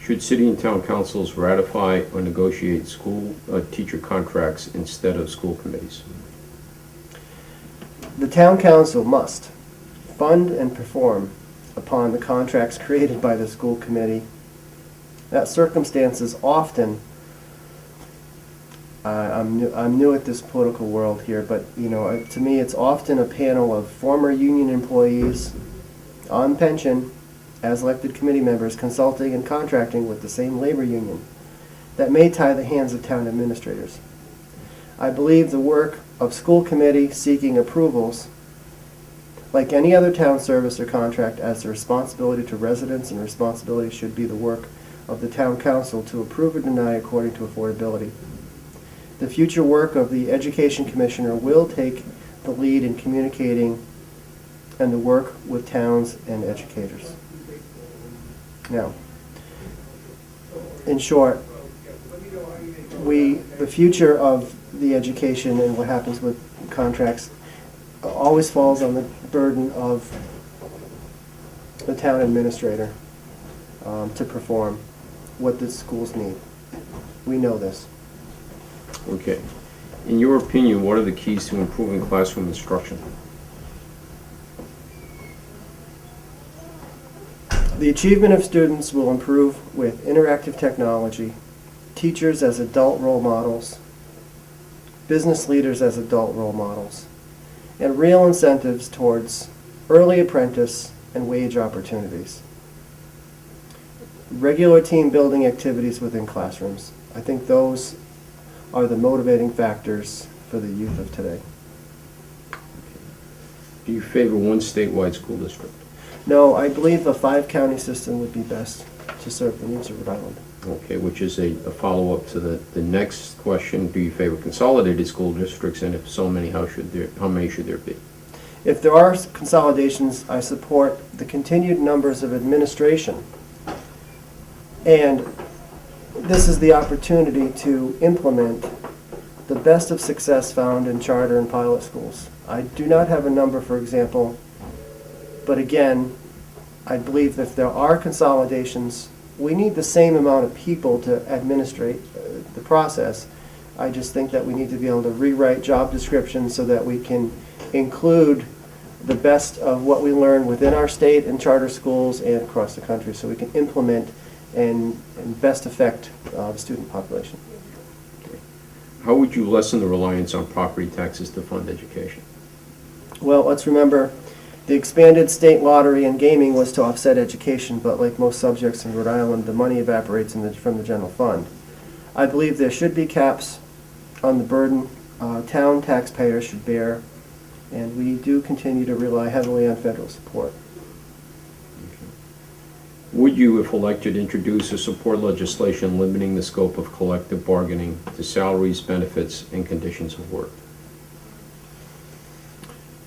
Should city and town councils ratify or negotiate school teacher contracts instead of school committees? The town council must fund and perform upon the contracts created by the school committee. That circumstance is often, I'm new at this political world here, but to me it's often a panel of former union employees on pension as elected committee members consulting and contracting with the same labor union that may tie the hands of town administrators. I believe the work of school committee seeking approvals, like any other town service or contract, as a responsibility to residents, and responsibility should be the work of the town council to approve or deny according to affordability. The future work of the education commissioner will take the lead in communicating and the work with towns and educators. Now, in short, the future of the education and what happens with contracts always falls on the burden of the town administrator to perform what the schools need. We know this. Okay. In your opinion, what are the keys to improving classroom instruction? The achievement of students will improve with interactive technology, teachers as adult role models, business leaders as adult role models, and real incentives towards early apprentice and wage opportunities. Regular team building activities within classrooms. I think those are the motivating factors for the youth of today. Do you favor one statewide school district? No, I believe a 5-county system would be best to serve the needs of Rhode Island. Okay, which is a follow-up to the next question. Do you favor consolidated school districts, and if so, how many should there be? If there are consolidations, I support the continued numbers of administration. And this is the opportunity to implement the best of success found in charter and pilot schools. I do not have a number, for example, but again, I believe that if there are consolidations, we need the same amount of people to administrate the process. I just think that we need to be able to rewrite job descriptions so that we can include the best of what we learn within our state and charter schools and across the country, so we can implement and best affect the student population. How would you lessen the reliance on property taxes to fund education? Well, let's remember, the expanded state lottery and gaming was to offset education, but like most subjects in Rhode Island, the money evaporates from the general fund. I believe there should be caps on the burden town taxpayers should bear, and we do continue to rely heavily on federal support. Okay. Would you, if elected, introduce or support legislation limiting the scope of collective bargaining to salaries, benefits, and conditions of work?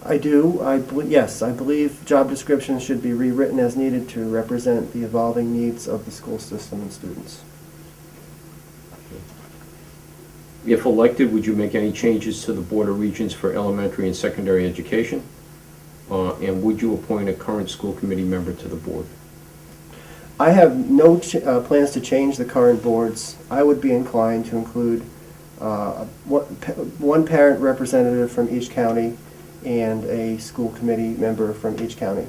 I do. Yes, I believe job descriptions should be rewritten as needed to represent the evolving needs of the school system and students. If elected, would you make any changes to the Board of Regents for elementary and secondary education? And would you appoint a current school committee member to the board? I have no plans to change the current boards. I would be inclined to include one parent representative from each county and a school committee member from each county,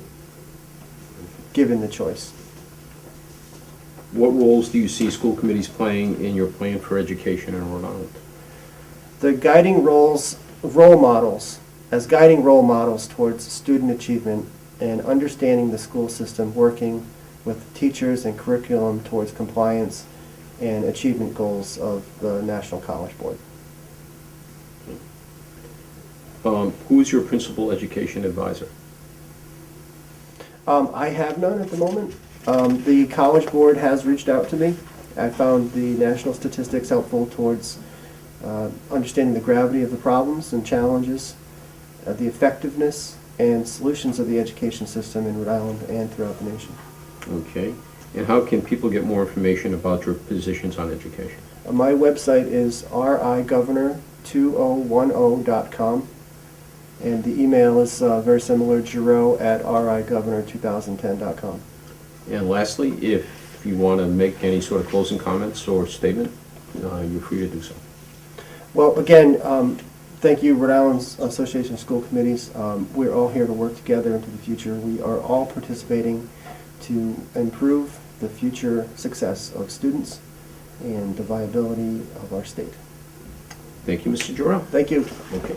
given the choice. What roles do you see school committees playing in your plan for education in Rhode Island? The guiding role models towards student achievement and understanding the school system, working with teachers and curriculum towards compliance and achievement goals of the National College Board. Who is your principal education advisor? I have none at the moment. The College Board has reached out to me. I found the national statistics helpful towards understanding the gravity of the problems and challenges, the effectiveness and solutions of the education system in Rhode Island and throughout the nation. Okay. And how can people get more information about your positions on education? My website is rigovernor2010.com. And the email is very similar, Giroux at rigovernor2010.com. And lastly, if if you want to make any sort of closing comments or statement, you're free to do so. Well, again, thank you, Rhode Island Association of School Committees. We're all here to work together into the future. We are all participating to improve the future success of students and the viability of our state. Thank you, Mr. Giroux. Thank you. Okay.